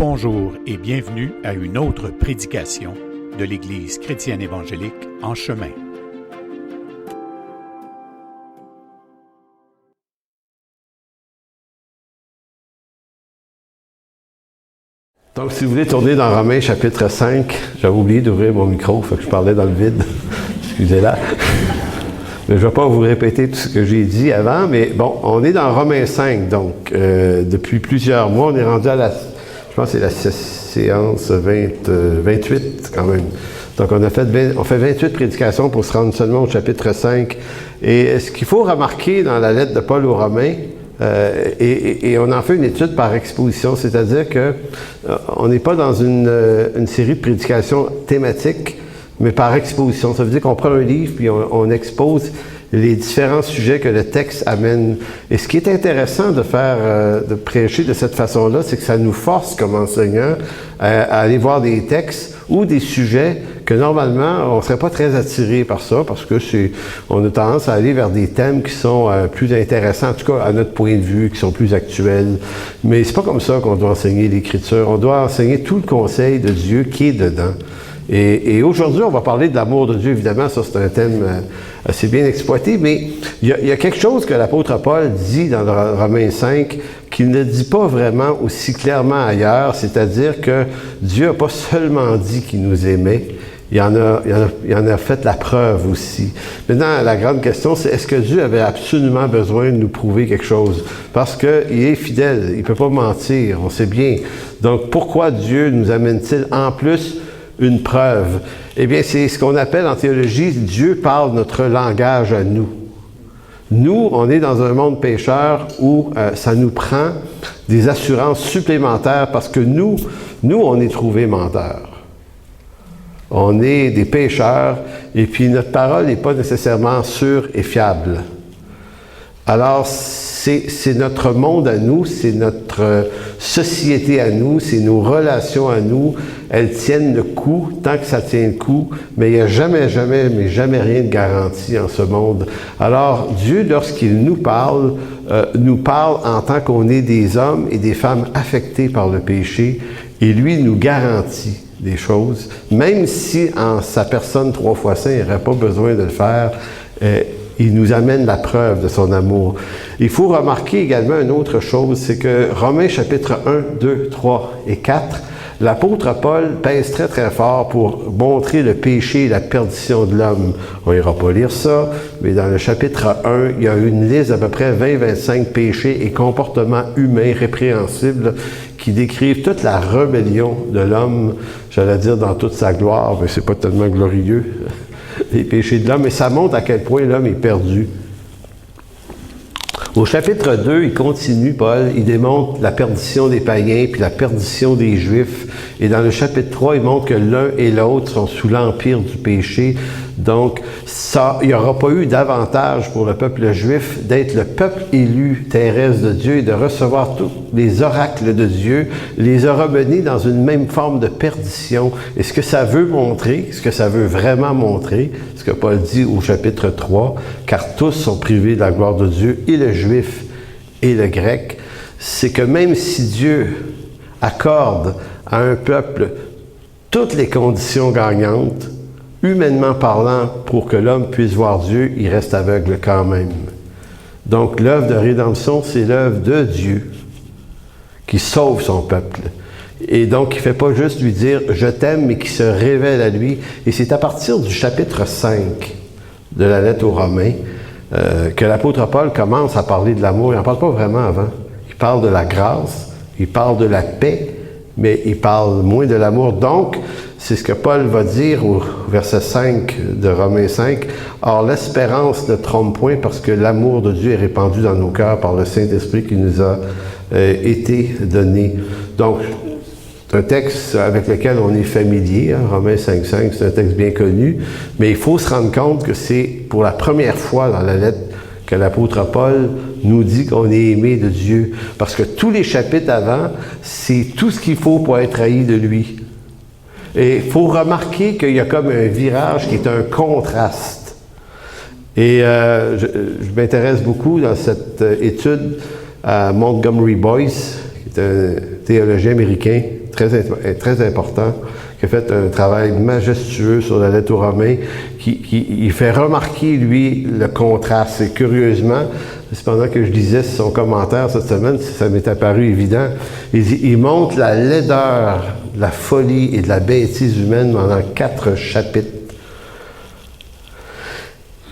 Bonjour et bienvenue à une autre prédication de l'Église chrétienne évangélique En Chemin. Donc, si vous voulez tourner dans Romains chapitre 5, j'avais oublié d'ouvrir mon micro, fait que je parlais dans le vide. Excusez-la. Mais je ne vais pas vous répéter tout ce que j'ai dit avant, mais bon, on est dans Romains 5, donc depuis plusieurs mois, on est rendu à je pense que c'est la séance 28 quand même. Donc on fait 28 prédications pour se rendre seulement au chapitre 5. Et ce qu'il faut remarquer dans la lettre de Paul aux Romains, et on en fait une étude par exposition, c'est-à-dire que on n'est pas dans une série de prédications thématiques, mais par exposition. Ça veut dire qu'on prend un livre puis on expose les différents sujets que le texte amène. Et ce qui est intéressant de prêcher de cette façon-là, c'est que ça nous force comme enseignants à aller voir des textes ou des sujets que normalement on ne serait pas très attiré par ça, parce que on a tendance à aller vers des thèmes qui sont plus intéressants, en tout cas à notre point de vue, qui sont plus actuels. Mais c'est pas comme ça qu'on doit enseigner l'Écriture. On doit enseigner tout le conseil de Dieu qui est dedans. Et aujourd'hui, on va parler de l'amour de Dieu, évidemment, ça c'est un thème assez bien exploité, mais il y a quelque chose que l'apôtre Paul dit dans Romains 5 qu'il ne dit pas vraiment aussi clairement ailleurs, c'est-à-dire que Dieu n'a pas seulement dit qu'il nous aimait, il en a fait la preuve aussi. Maintenant, la grande question, c'est est-ce que Dieu avait absolument besoin de nous prouver quelque chose? Parce qu'il est fidèle, il ne peut pas mentir, on sait bien. Donc, pourquoi Dieu nous amène-t-il en plus une preuve? Eh bien, c'est ce qu'on appelle en théologie, Dieu parle notre langage à nous. Nous, on est dans un monde pécheur où ça nous prend des assurances supplémentaires parce que nous, on est trouvés menteurs. On est des pécheurs et puis notre parole n'est pas nécessairement sûre et fiable. Alors, c'est notre monde à nous, c'est notre société à nous, c'est nos relations à nous. Elles tiennent le coup, tant que ça tient le coup, mais il n'y a jamais rien de garanti en ce monde. Alors, Dieu, lorsqu'il nous parle en tant qu'on est des hommes et des femmes affectés par le péché, et lui nous garantit des choses, même si en sa personne 3 fois saint, il n'aurait pas besoin de le faire, il nous amène la preuve de son amour. Il faut remarquer également une autre chose, c'est que Romains chapitre 1, 2, 3 et 4, l'apôtre Paul pèse très très fort pour montrer le péché et la perdition de l'homme. On n'ira pas lire ça, mais dans le chapitre 1, il y a une liste d'à peu près 20-25 péchés et comportements humains répréhensibles qui décrivent toute la rébellion de l'homme, j'allais dire dans toute sa gloire, mais c'est pas tellement glorieux, les péchés de l'homme, mais ça montre à quel point l'homme est perdu. Au chapitre 2, il continue, Paul, il démontre la perdition des païens puis la perdition des Juifs. Et dans le chapitre 3, il montre que l'un et l'autre sont sous l'empire du péché. Donc, il n'y aura pas eu d'avantage pour le peuple juif d'être le peuple élu terrestre de Dieu et de recevoir tous les oracles de Dieu, les aura menés dans une même forme de perdition. Et ce que ça veut montrer, ce que ça veut vraiment montrer, ce que Paul dit au chapitre 3, car tous sont privés de la gloire de Dieu, et le juif et le grec, c'est que même si Dieu accorde à un peuple toutes les conditions gagnantes, humainement parlant, pour que l'homme puisse voir Dieu, il reste aveugle quand même. Donc, l'œuvre de rédemption, c'est l'œuvre de Dieu qui sauve son peuple. Et donc, il ne fait pas juste lui dire « je t'aime », mais qui se révèle à lui. Et c'est à partir du chapitre 5 de la lettre aux Romains que l'apôtre Paul commence à parler de l'amour. Il n'en parle pas vraiment avant. Il parle de la grâce, il parle de la paix, mais il parle moins de l'amour. Donc, c'est ce que Paul va dire au verset 5 de Romains 5. « Or, l'espérance ne trompe point parce que l'amour de Dieu est répandu dans nos cœurs par le Saint-Esprit qui nous a été donné. » Donc, c'est un texte avec lequel on est familier, hein, Romains 5.5, c'est un texte bien connu, mais il faut se rendre compte que c'est pour la première fois dans la lettre que l'apôtre Paul nous dit qu'on est aimé de Dieu. Parce que tous les chapitres avant, c'est tout ce qu'il faut pour être haï de lui. Et il faut remarquer qu'il y a comme un virage qui est un contraste. Et je m'intéresse beaucoup dans cette étude à Montgomery Boyce, qui est un théologien américain très important, qui a fait un travail majestueux sur la lettre aux Romains, il fait remarquer, lui, le contraste. Et curieusement, c'est pendant que je lisais son commentaire cette semaine, ça m'est apparu évident, il montre la laideur, la folie et de la bêtise humaine pendant 4 chapitres.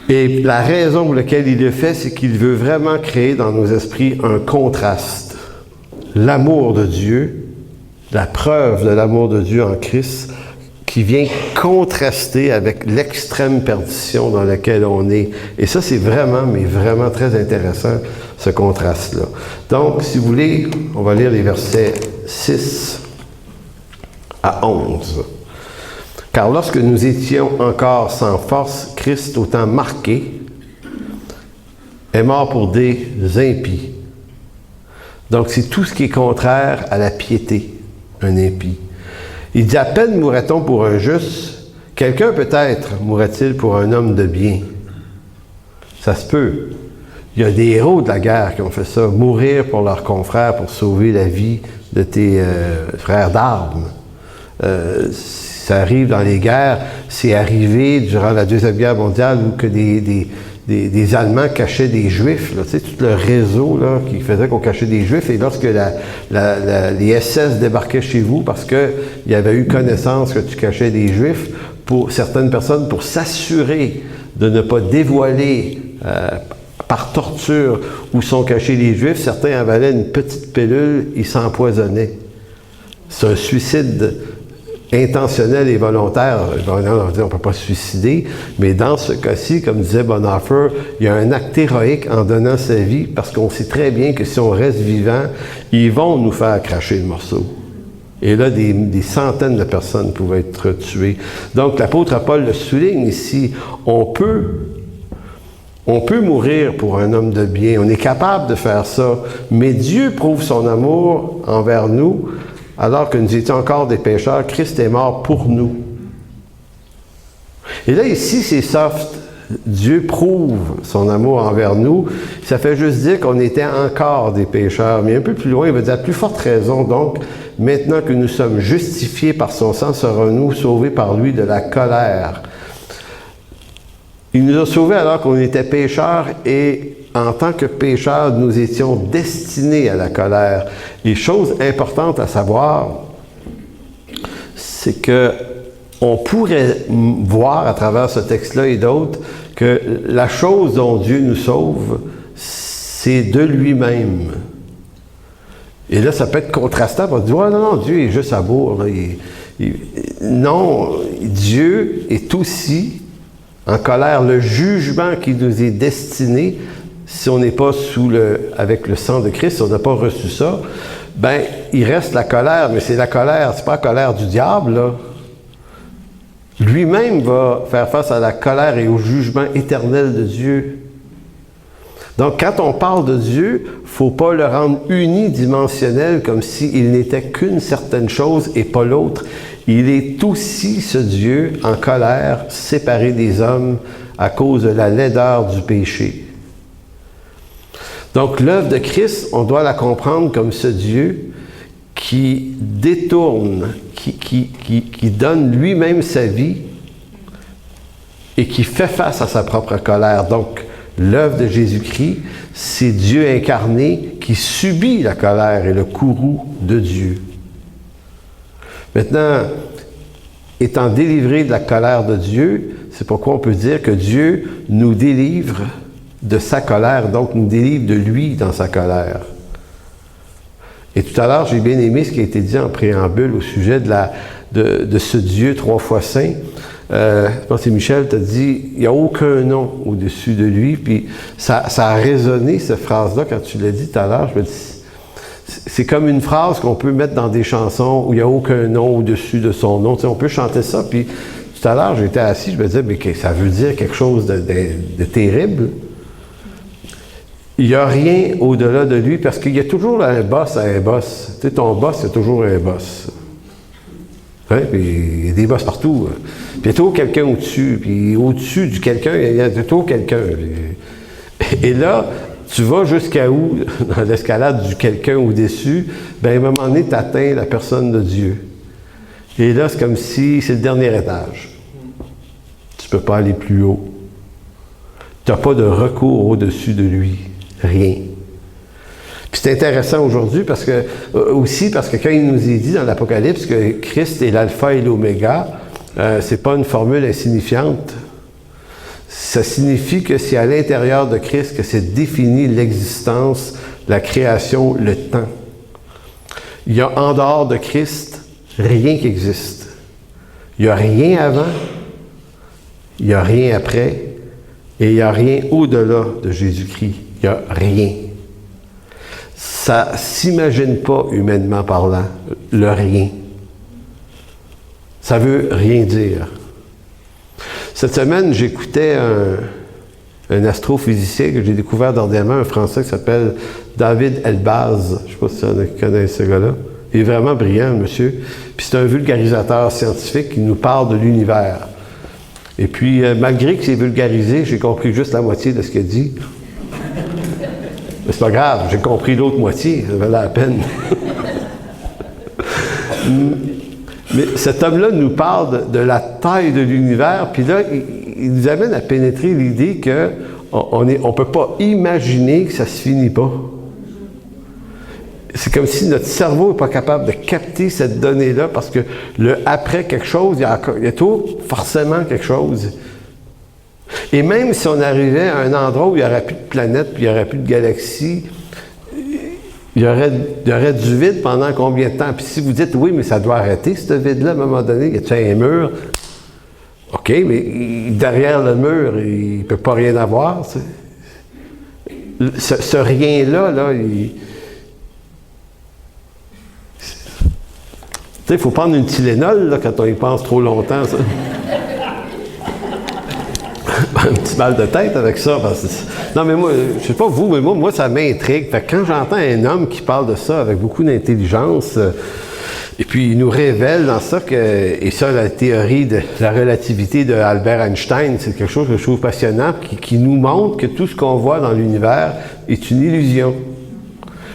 Et la raison pour laquelle il le fait, c'est qu'il veut vraiment créer dans nos esprits un contraste. L'amour de Dieu, la preuve de l'amour de Dieu en Christ, qui vient contraster avec l'extrême perdition dans laquelle on est. Et ça, c'est vraiment, mais vraiment très intéressant, ce contraste-là. Donc, si vous voulez, on va lire les versets 6 à 11. « Car lorsque nous étions encore sans force, Christ, au temps marqué, est mort pour des impies. » Donc, c'est tout ce qui est contraire à la piété, un impie. Il dit, à peine mourrait-on pour un juste, quelqu'un peut-être mourrait-il pour un homme de bien. Ça se peut. Il y a des héros de la guerre qui ont fait ça, mourir pour leurs confrères, pour sauver la vie de tes frères d'armes. Ça arrive dans les guerres, c'est arrivé durant la Deuxième Guerre mondiale où que des Allemands cachaient des Juifs, là, tu sais, tout le réseau là, qui faisait qu'on cachait des Juifs, et lorsque les SS débarquaient chez vous parce qu'il y avait eu connaissance que tu cachais des Juifs, pour certaines personnes, pour s'assurer de ne pas dévoiler par torture où sont cachés les Juifs, certains avalaient une petite pilule, ils s'empoisonnaient. C'est un suicide intentionnel et volontaire. On ne peut pas se suicider, mais dans ce cas-ci, comme disait Bonhoeffer, il y a un acte héroïque en donnant sa vie, parce qu'on sait très bien que si on reste vivant, ils vont nous faire cracher le morceau. Et là, des centaines de personnes pouvaient être tuées. Donc, l'apôtre Paul le souligne ici, on peut mourir pour un homme de bien, on est capable de faire ça, mais Dieu prouve son amour envers nous. Alors que nous étions encore des pécheurs, Christ est mort pour nous. Et là, ici, c'est soft. Dieu prouve son amour envers nous. Ça fait juste dire qu'on était encore des pécheurs. Mais un peu plus loin, il va dire, à plus forte raison, donc, maintenant que nous sommes justifiés par son sang, serons-nous sauvés par lui de la colère. Il nous a sauvés alors qu'on était pécheurs, et en tant que pécheurs, nous étions destinés à la colère. Les choses importantes à savoir, c'est que on pourrait voir à travers ce texte-là et d'autres que la chose dont Dieu nous sauve, c'est de lui-même. Et là, ça peut être contrastant, on dit, ouais, non, Dieu est juste amour. Là. Non, Dieu est aussi en colère. Le jugement qui nous est destiné, si on n'est pas avec le sang de Christ, si on n'a pas reçu ça, ben il reste la colère, mais c'est la colère, c'est pas la colère du diable, là. Lui-même va faire face à la colère et au jugement éternel de Dieu. Donc, quand on parle de Dieu, il ne faut pas le rendre unidimensionnel comme s'il n'était qu'une certaine chose et pas l'autre. Il est aussi ce Dieu en colère, séparé des hommes à cause de la laideur du péché. Donc, l'œuvre de Christ, on doit la comprendre comme ce Dieu qui détourne, qui donne lui-même sa vie et qui fait face à sa propre colère. Donc, l'œuvre de Jésus-Christ, c'est Dieu incarné qui subit la colère et le courroux de Dieu. Maintenant, étant délivré de la colère de Dieu, c'est pourquoi on peut dire que Dieu nous délivre de sa colère, donc nous délivre de lui dans sa colère. Et tout à l'heure, j'ai bien aimé ce qui a été dit en préambule au sujet de ce Dieu 3 fois saint. Je pense que c'est Michel t'a dit, il n'y a aucun nom au-dessus de lui. Puis ça a résonné, cette phrase-là, quand tu l'as dit tout à l'heure. Je me dis, c'est comme une phrase qu'on peut mettre dans des chansons où il n'y a aucun nom au-dessus de son nom. Tu sais, on peut chanter ça. Puis tout à l'heure, j'étais assis, je me disais, mais ça veut dire quelque chose de terrible. Il n'y a rien au-delà de lui, parce qu'il y a toujours un boss à un boss. Tu sais, ton boss, il y a toujours un boss. Hein? Puis il y a des boss partout. Puis il y a toujours quelqu'un au-dessus. Puis au-dessus du quelqu'un, il y a toujours quelqu'un. Et là, Tu vas jusqu'à où dans l'escalade du quelqu'un au-dessus, bien, à un moment donné, tu atteins la personne de Dieu. Et là, c'est comme si c'est le dernier étage. Tu ne peux pas aller plus haut. Tu n'as pas de recours au-dessus de lui. Rien. Puis c'est intéressant aujourd'hui parce que quand il nous est dit dans l'Apocalypse que Christ est l'alpha et l'oméga, c'est pas une formule insignifiante. Ça signifie que c'est à l'intérieur de Christ que c'est défini l'existence, la création, le temps. Il y a en dehors de Christ rien qui existe. Il n'y a rien avant, il n'y a rien après, et il n'y a rien au-delà de Jésus-Christ. Il n'y a rien. Ça ne s'imagine pas, humainement parlant, le rien. Ça ne veut rien dire. Cette semaine, j'écoutais un astrophysicien que j'ai découvert dernièrement, un Français qui s'appelle David Elbaz. Je ne sais pas si vous connaissez ce gars-là. Il est vraiment brillant, monsieur. Puis c'est un vulgarisateur scientifique qui nous parle de l'univers. Et puis, malgré que c'est vulgarisé, j'ai compris juste la moitié de ce qu'il dit. Mais c'est pas grave, j'ai compris l'autre moitié, ça valait la peine. Mais cet homme-là nous parle de la taille de l'univers, puis là, il nous amène à pénétrer l'idée qu'on ne peut pas imaginer que ça ne se finit pas. C'est comme si notre cerveau n'est pas capable de capter cette donnée-là, parce que après quelque chose, il y a toujours forcément quelque chose. Et même si on arrivait à un endroit où il n'y aurait plus de planètes, puis il n'y aurait plus de galaxies, il y aurait du vide pendant combien de temps? Puis si vous dites, oui, mais ça doit arrêter, ce vide-là, à un moment donné, il y a un mur. OK, mais derrière le mur, il ne peut pas rien avoir. Ce rien-là, il faut prendre une Tylenol là, quand on y pense trop longtemps. Ça. Un petit mal de tête avec ça. Non, mais moi, je sais pas vous, mais moi ça m'intrigue. Fait que quand j'entends un homme qui parle de ça avec beaucoup d'intelligence, et puis il nous révèle dans ça et ça, la théorie de la relativité de Albert Einstein, c'est quelque chose que je trouve passionnant, qui nous montre que tout ce qu'on voit dans l'univers est une illusion.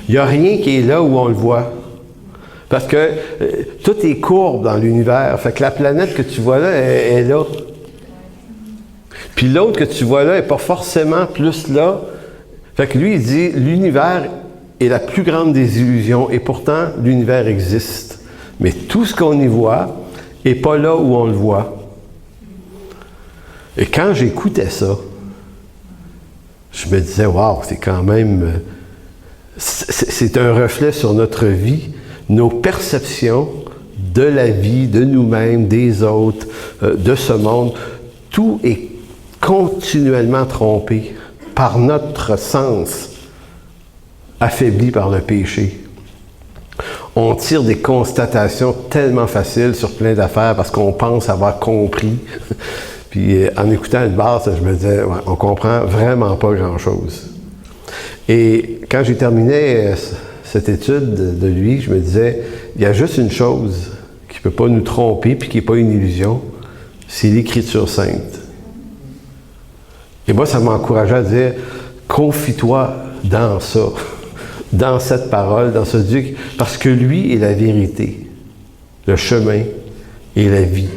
Il n'y a rien qui est là où on le voit. Parce que tout est courbe dans l'univers. Fait que la planète que tu vois là, elle est là. Puis l'autre que tu vois là n'est pas forcément plus là. Fait que lui, il dit, l'univers est la plus grande des illusions et pourtant, l'univers existe. Mais tout ce qu'on y voit n'est pas là où on le voit. Et quand j'écoutais ça, je me disais, waouh, c'est quand même... C'est un reflet sur notre vie, nos perceptions de la vie, de nous-mêmes, des autres, de ce monde. Tout est continuellement trompé par notre sens affaibli par le péché. On tire des constatations tellement faciles sur plein d'affaires parce qu'on pense avoir compris. Puis en écoutant le base, je me disais, ouais, on comprend vraiment pas grand-chose. Et quand j'ai terminé cette étude de lui, je me disais, il y a juste une chose qui ne peut pas nous tromper puis qui n'est pas une illusion, c'est l'Écriture sainte. Et moi, ça m'encourageait à dire, confie-toi dans ça, dans cette parole, dans ce Dieu, parce que lui est la vérité, le chemin et la vie.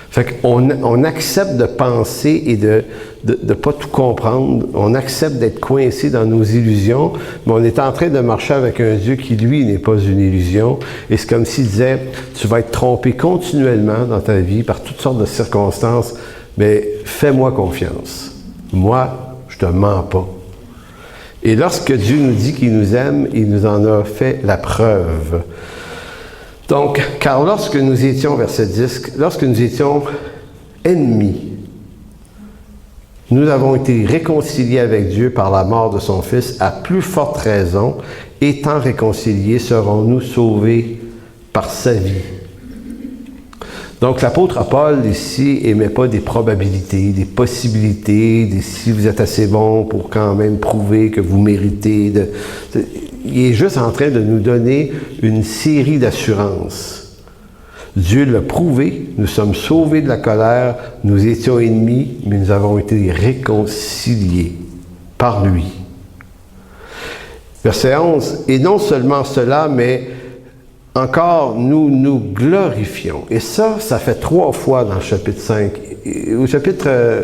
Fait qu'on accepte de penser et de ne pas tout comprendre, on accepte d'être coincé dans nos illusions, mais on est en train de marcher avec un Dieu qui, lui, n'est pas une illusion. Et c'est comme s'il disait, tu vas être trompé continuellement dans ta vie par toutes sortes de circonstances, mais fais-moi confiance. Moi, je te mens pas. Et lorsque Dieu nous dit qu'il nous aime, il nous en a fait la preuve. Donc, car lorsque nous étions, verset 10, lorsque nous étions ennemis, nous avons été réconciliés avec Dieu par la mort de son Fils, à plus forte raison, étant réconciliés, serons-nous sauvés par sa vie. Donc, l'apôtre Paul, ici, n'émet pas des probabilités, des possibilités, si vous êtes assez bon pour quand même prouver que vous méritez. Il est juste en train de nous donner une série d'assurances. Dieu l'a prouvé, nous sommes sauvés de la colère, nous étions ennemis, mais nous avons été réconciliés. par lui. Verset 11, « Et non seulement cela, mais encore nous nous glorifions. » Et ça fait 3 fois dans le chapitre 5.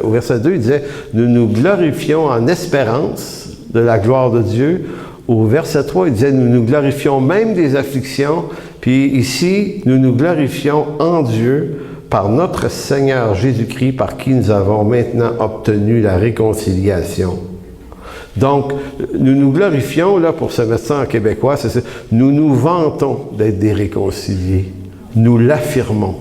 Au verset 2, il disait, « Nous nous glorifions en espérance de la gloire de Dieu. » Au verset 3, il disait, « Nous nous glorifions même des afflictions. » Puis ici, « Nous nous glorifions en Dieu par notre Seigneur Jésus-Christ, par qui nous avons maintenant obtenu la réconciliation. » Donc, nous nous glorifions, là, pour se mettre ça en québécois, c'est ça. Nous nous vantons d'être des réconciliés. Nous l'affirmons.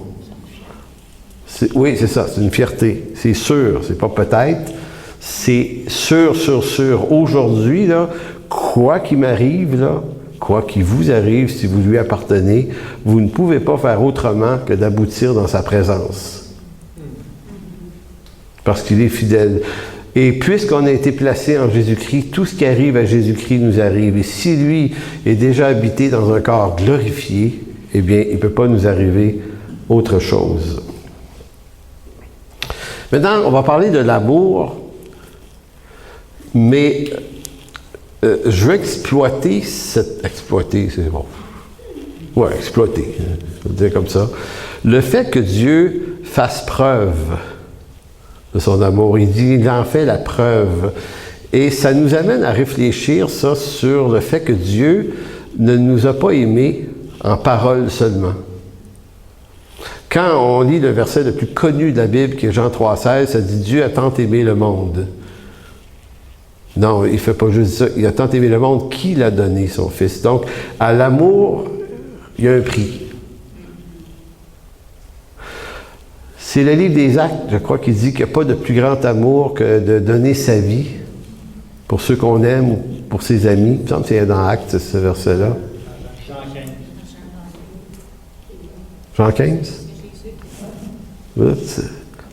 Oui, c'est ça, c'est une fierté. C'est sûr, c'est pas peut-être. C'est sûr, sûr, sûr. Aujourd'hui, là, quoi qu'il m'arrive, là, quoi qu'il vous arrive, si vous lui appartenez, vous ne pouvez pas faire autrement que d'aboutir dans sa présence. Parce qu'il est fidèle. Et puisqu'on a été placé en Jésus-Christ, tout ce qui arrive à Jésus-Christ nous arrive. Et si lui est déjà habité dans un corps glorifié, eh bien, il ne peut pas nous arriver autre chose. Maintenant, on va parler de l'amour, mais je veux exploiter, c'est bon. Ouais, exploiter, je veux dire comme ça. Le fait que Dieu fasse preuve de son amour. Il en fait la preuve. Et ça nous amène à réfléchir, ça, sur le fait que Dieu ne nous a pas aimés en parole seulement. Quand on lit le verset le plus connu de la Bible, qui est Jean 3,16, ça dit « Dieu a tant aimé le monde ». Non, il ne fait pas juste ça. Il a tant aimé le monde qu'il a donné son Fils. Donc, à l'amour, il y a un prix. C'est le livre des Actes, je crois, qui dit qu'il n'y a pas de plus grand amour que de donner sa vie pour ceux qu'on aime ou pour ses amis. Il me semble que c'est dans Actes, ce verset-là. Jean 15?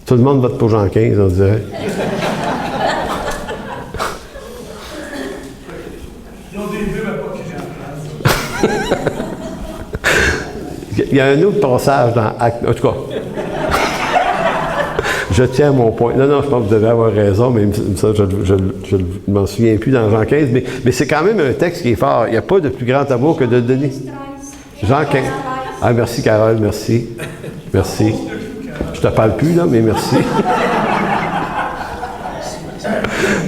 Tout le monde vote pour Jean 15, on dirait. Il y a un autre passage dans Actes, en tout cas. Je tiens à mon point. Non, je pense que vous devez avoir raison, mais ça, je ne m'en souviens plus dans Jean 15, mais c'est quand même un texte qui est fort. Il n'y a pas de plus grand amour que de donner. Jean 15. Ah, merci Carole, merci. Merci. Je te parle plus, là, mais merci.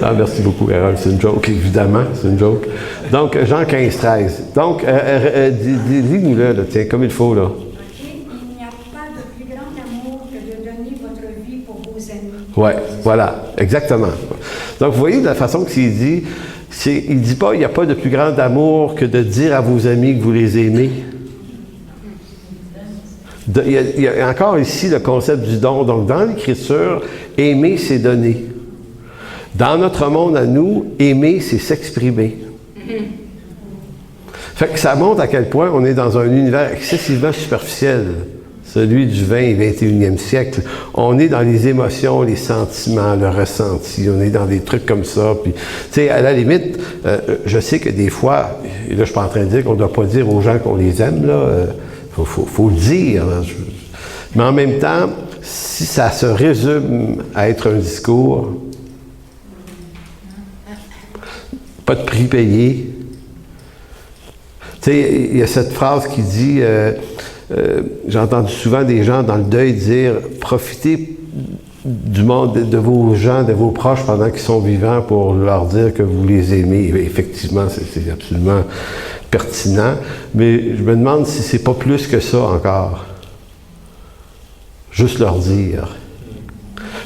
Ah, merci beaucoup, Carole. C'est une joke, évidemment. C'est une joke. Donc, Jean 15, 13. Donc, dis-nous-le, là, tiens, comme il faut, là. Oui, voilà, exactement. Donc, vous voyez de la façon que c'est dit, il ne dit pas, il n'y a pas de plus grand amour que de dire à vos amis que vous les aimez. Il y a encore ici le concept du don. Donc, dans l'Écriture, aimer, c'est donner. Dans notre monde à nous, aimer, c'est s'exprimer. Fait que ça montre à quel point on est dans un univers excessivement superficiel. Celui du 20 et 21e siècle. On est dans les émotions, les sentiments, le ressenti. On est dans des trucs comme ça. Puis, tu sais, à la limite, je sais que des fois, et là, je ne suis pas en train de dire qu'on ne doit pas dire aux gens qu'on les aime, là. Faut le dire. Là. Mais en même temps, si ça se résume à être un discours, pas de prix payé. Tu sais, il y a cette phrase qui dit... j'ai entendu souvent des gens dans le deuil dire « Profitez du monde, de vos gens, de vos proches pendant qu'ils sont vivants pour leur dire que vous les aimez. » Et effectivement, c'est absolument pertinent. Mais je me demande si c'est pas plus que ça encore. Juste leur dire.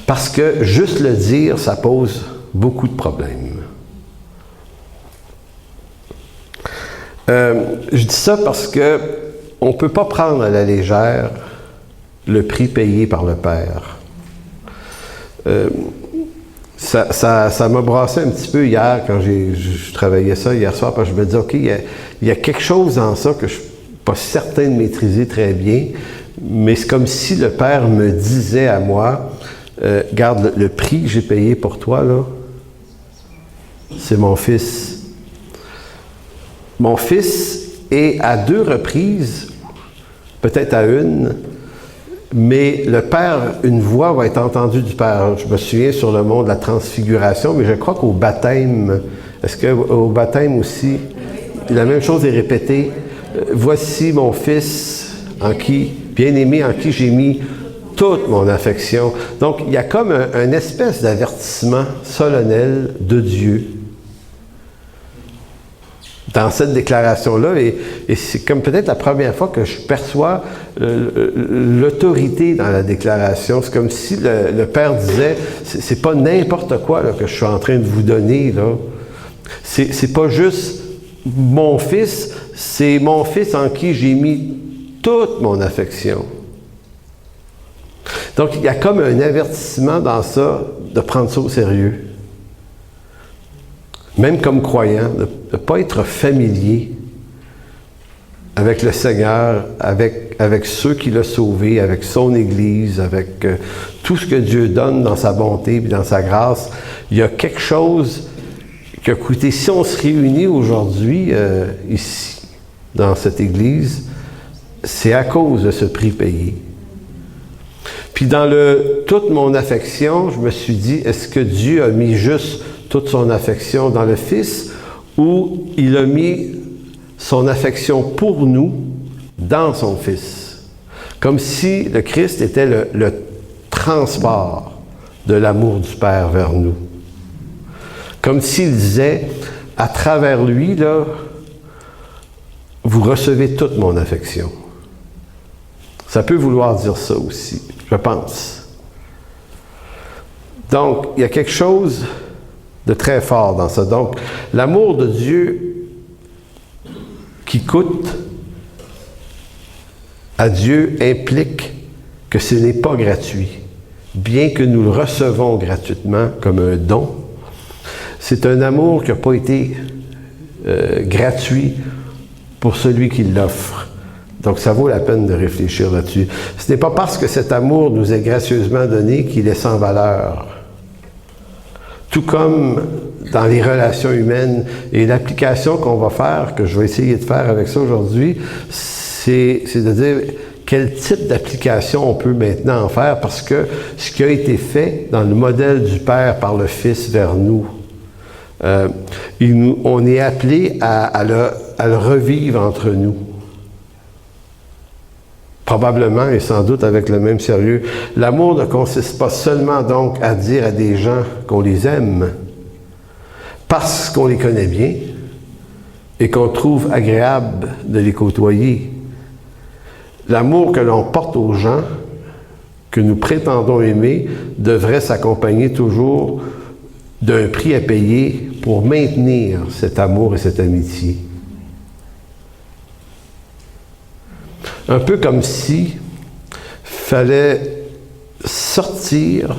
Parce que juste le dire, ça pose beaucoup de problèmes. Je dis ça parce que on ne peut pas prendre à la légère le prix payé par le Père. Ça m'a brassé un petit peu hier, quand je travaillais ça hier soir, parce que je me disais, OK, il y a quelque chose dans ça que je ne suis pas certain de maîtriser très bien, mais c'est comme si le Père me disait à moi, regarde, le prix que j'ai payé pour toi, là, c'est mon Fils. Mon Fils est à 2 reprises, peut-être à une, mais le Père, une voix va être entendue du Père. Je me souviens sur le mont de la Transfiguration, mais je crois qu'au baptême, est-ce qu'au baptême aussi, la même chose est répétée? Voici mon Fils, bien-aimé, en qui j'ai mis toute mon affection. Donc, il y a comme un espèce d'avertissement solennel de Dieu dans cette déclaration-là, et c'est comme peut-être la première fois que je perçois l'autorité dans la déclaration. C'est comme si le Père disait, c'est pas n'importe quoi là, que je suis en train de vous donner, là. C'est pas juste mon Fils, c'est mon Fils en qui j'ai mis toute mon affection. Donc, il y a comme un avertissement dans ça, de prendre ça au sérieux. Même comme croyant, de ne pas être familier avec le Seigneur, avec ceux qu'il a sauvés, avec son Église, avec tout ce que Dieu donne dans sa bonté et dans sa grâce. Il y a quelque chose qui a coûté, si on se réunit aujourd'hui, ici, dans cette Église, c'est à cause de ce prix payé. Puis dans toute mon affection, je me suis dit, est-ce que Dieu a mis juste toute son affection dans le Fils, ou il a mis son affection pour nous dans son Fils? Comme si le Christ était le transport de l'amour du Père vers nous. Comme s'il disait, à travers lui, là, vous recevez toute mon affection. Ça peut vouloir dire ça aussi, je pense. Donc, il y a quelque chose de très fort dans ça. Donc, l'amour de Dieu qui coûte à Dieu implique que ce n'est pas gratuit. Bien que nous le recevons gratuitement comme un don, c'est un amour qui n'a pas été gratuit pour celui qui l'offre. Donc, ça vaut la peine de réfléchir là-dessus. Ce n'est pas parce que cet amour nous est gracieusement donné qu'il est sans valeur. Tout comme dans les relations humaines, et l'application qu'on va faire, que je vais essayer de faire avec ça aujourd'hui, c'est de dire quel type d'application on peut maintenant en faire, parce que ce qui a été fait dans le modèle du Père par le Fils vers nous, on est appelé à le revivre entre nous. Probablement et sans doute avec le même sérieux. L'amour ne consiste pas seulement donc à dire à des gens qu'on les aime parce qu'on les connaît bien et qu'on trouve agréable de les côtoyer. L'amour que l'on porte aux gens, que nous prétendons aimer, devrait s'accompagner toujours d'un prix à payer pour maintenir cet amour et cette amitié. Un peu comme si fallait sortir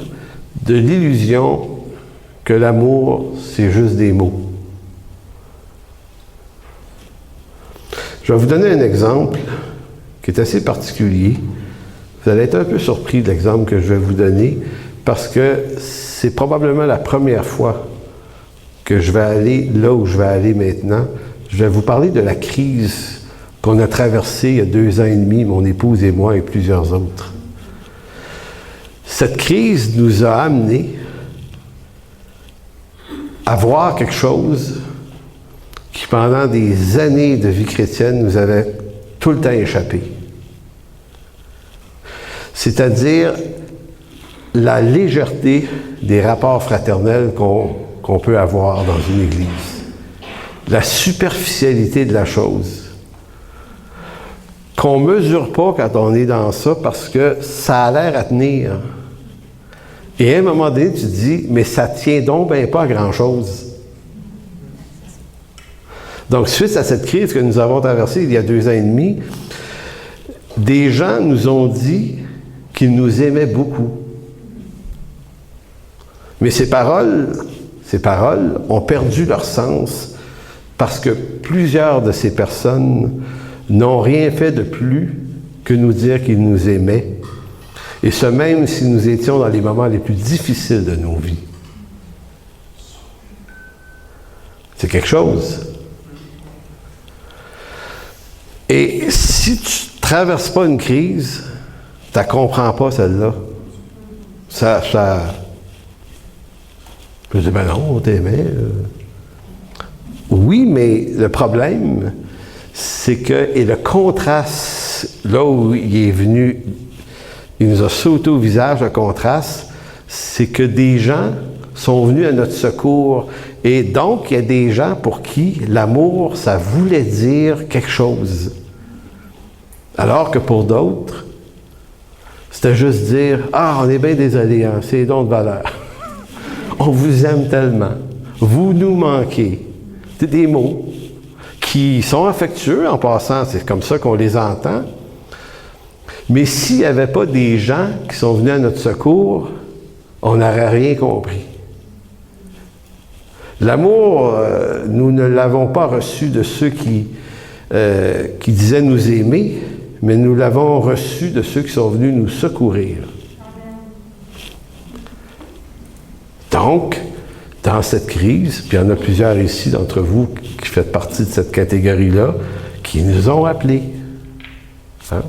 de l'illusion que l'amour, c'est juste des mots. Je vais vous donner un exemple qui est assez particulier. Vous allez être un peu surpris de l'exemple que je vais vous donner, parce que c'est probablement la première fois que je vais aller là où je vais aller maintenant. Je vais vous parler de la crise qu'on a traversée il y a 2 ans et demi, mon épouse et moi et plusieurs autres. Cette crise nous a amenés à voir quelque chose qui, pendant des années de vie chrétienne, nous avait tout le temps échappé. C'est-à-dire la légèreté des rapports fraternels qu'on peut avoir dans une Église. La superficialité de la chose. Qu'on ne mesure pas quand on est dans ça parce que ça a l'air à tenir. Et à un moment donné, tu te dis, mais ça tient donc bien pas à grand-chose. Donc, suite à cette crise que nous avons traversée il y a 2 ans et demi, des gens nous ont dit qu'ils nous aimaient beaucoup. Mais ces paroles ont perdu leur sens parce que plusieurs de ces personnes n'ont rien fait de plus que nous dire qu'ils nous aimaient, et ce même si nous étions dans les moments les plus difficiles de nos vies. C'est quelque chose. Et si tu ne traverses pas une crise, tu la comprends pas, celle-là. Ça... Je dis, ben non, on t'aimait. Oui, mais le problème, c'est que, et le contraste, là où il est venu, il nous a sauté au visage, le contraste, c'est que des gens sont venus à notre secours. Et donc, il y a des gens pour qui l'amour, ça voulait dire quelque chose. Alors que pour d'autres, c'était juste dire, « Ah, on est bien désolé, hein, c'est donc de valeur. On vous aime tellement. Vous nous manquez. » C'est des mots qui sont affectueux en passant, c'est comme ça qu'on les entend. Mais s'il n'y avait pas des gens qui sont venus à notre secours, on n'aurait rien compris. L'amour, nous ne l'avons pas reçu de ceux qui disaient nous aimer, mais nous l'avons reçu de ceux qui sont venus nous secourir. Donc, dans cette crise, puis il y en a plusieurs ici d'entre vous qui faites partie de cette catégorie-là, qui nous ont appelés, hein?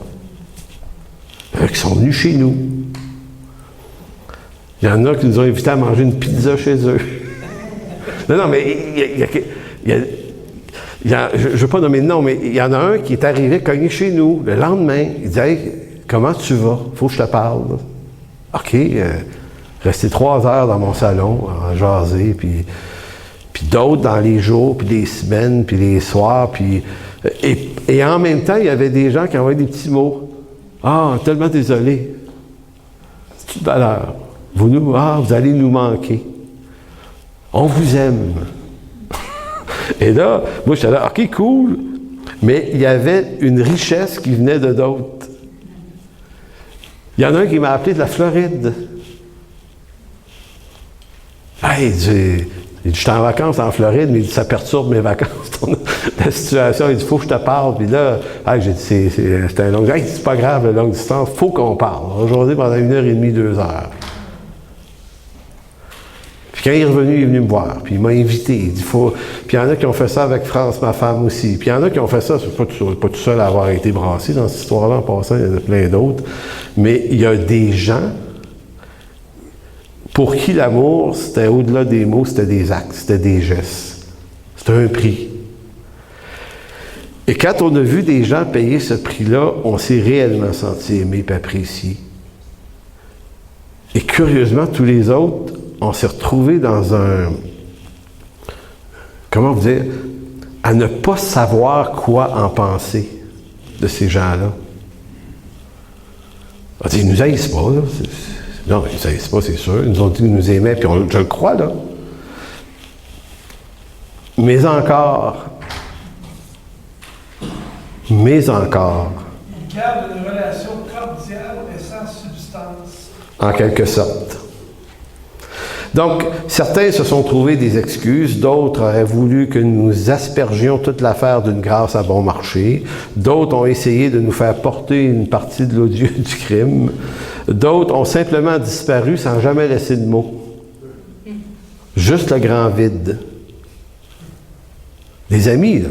Qui sont venus chez nous. Il y en a qui nous ont invités à manger une pizza chez eux. Non, mais je ne veux pas nommer de nom, mais il y en a un qui est arrivé cogner chez nous le lendemain. Il dit, « Hey, comment tu vas? Il faut que je te parle. » OK, rester 3 heures dans mon salon, à jaser, puis d'autres dans les jours, puis les semaines, puis les soirs, puis... Et en même temps, il y avait des gens qui envoyaient des petits mots. « Ah, tellement désolé. C'est une valeur. Vous allez nous manquer. On vous aime. » Et là, moi, j'étais là, « OK, cool. » Mais il y avait une richesse qui venait de d'autres. Il y en a un qui m'a appelé de la Floride. Hey, il dit, je suis en vacances en Floride, mais il dit, ça perturbe mes vacances, la situation. Il dit, il faut que je te parle. Puis là, j'ai dit, c'est un long... Hey, c'est pas grave, la longue distance, il faut qu'on parle. Aujourd'hui, pendant 1h30, 2 heures. Puis quand il est revenu, il est venu me voir. Puis il m'a invité. Il dit, faut... Puis il y en a qui ont fait ça avec France, ma femme aussi. Puis il y en a qui ont fait ça, c'est pas tout seul à avoir été brassé dans cette histoire-là en passant, il y en a plein d'autres. Mais il y a des gens pour qui l'amour, c'était au-delà des mots, c'était des actes, c'était des gestes. C'était un prix. Et quand on a vu des gens payer ce prix-là, on s'est réellement senti aimé et apprécié. Et curieusement, tous les autres, on s'est retrouvés dans un... Comment vous dire? À ne pas savoir quoi en penser de ces gens-là. On dit, ils nous haïssent pas, là. Non, ils ne savaient pas, c'est sûr. Ils nous ont dit qu'ils nous aimaient, puis je le crois, là. Mais encore. Ils gardent une relation cordiale et sans substance. En quelque sorte. Donc, certains se sont trouvés des excuses, d'autres auraient voulu que nous aspergions toute l'affaire d'une grâce à bon marché, d'autres ont essayé de nous faire porter une partie de l'odieux du crime, d'autres ont simplement disparu sans jamais laisser de mots. Juste le grand vide. Des amis, là.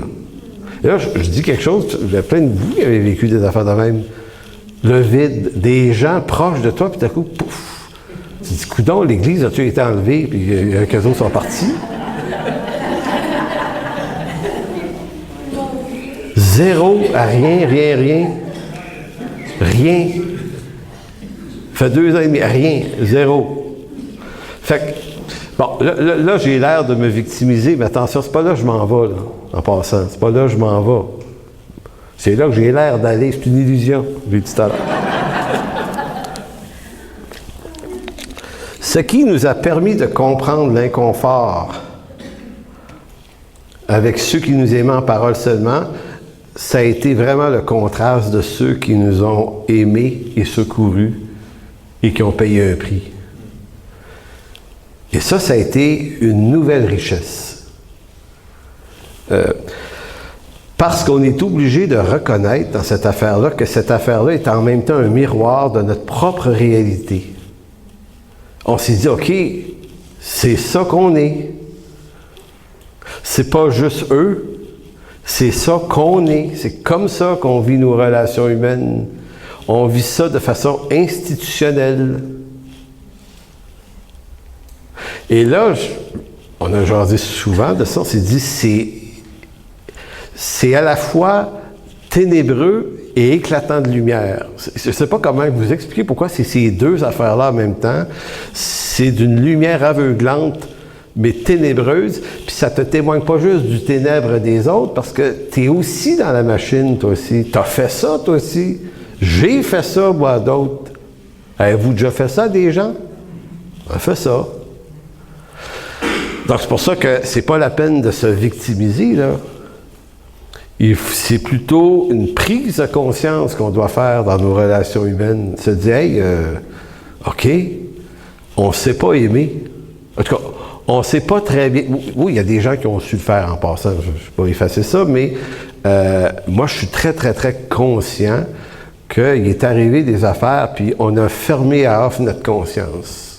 Et là, je dis quelque chose, il y a plein de vous qui avez vécu des affaires de même. Le vide, des gens proches de toi, puis tout à coup, pouf! Tu dis, coudonc, l'église a-tu été enlevée, puis quelques autres sont partis? Zéro, à rien. Rien. Ça fait 2 ans et demi, rien, zéro. Fait que, bon, là j'ai l'air de me victimiser, mais attention, c'est pas là que je m'en vais, là, en passant. C'est pas là que je m'en vais. C'est là que j'ai l'air d'aller, c'est une illusion, j'ai dit tout à l'heure. Ce qui nous a permis de comprendre l'inconfort avec ceux qui nous aimaient en parole seulement, ça a été vraiment le contraste de ceux qui nous ont aimés et secourus et qui ont payé un prix. Et ça a été une nouvelle richesse. Parce qu'on est obligé de reconnaître dans cette affaire-là que cette affaire-là est en même temps un miroir de notre propre réalité. On s'est dit, OK, c'est ça qu'on est. C'est pas juste eux, c'est ça qu'on est. C'est comme ça qu'on vit nos relations humaines. On vit ça de façon institutionnelle. Et là, on a jasé souvent de ça, on s'est dit, c'est à la fois ténébreux et éclatant de lumière. Je ne sais pas comment vous expliquer pourquoi c'est ces deux affaires-là en même temps. C'est d'une lumière aveuglante, mais ténébreuse, puis ça te témoigne pas juste du ténèbre des autres, parce que tu es aussi dans la machine, toi aussi. Tu as fait ça, toi aussi. J'ai fait ça, moi, d'autres. Avez-vous déjà fait ça, des gens? On a fait ça. Donc, c'est pour ça que c'est pas la peine de se victimiser, là. C'est plutôt une prise de conscience qu'on doit faire dans nos relations humaines. Se dire, hey, OK, on ne sait pas aimer. En tout cas, on ne sait pas très bien. Oui, il y a des gens qui ont su le faire en passant, je ne vais pas effacer ça, mais moi, je suis très, très, très conscient qu'il est arrivé des affaires, puis on a fermé à off notre conscience.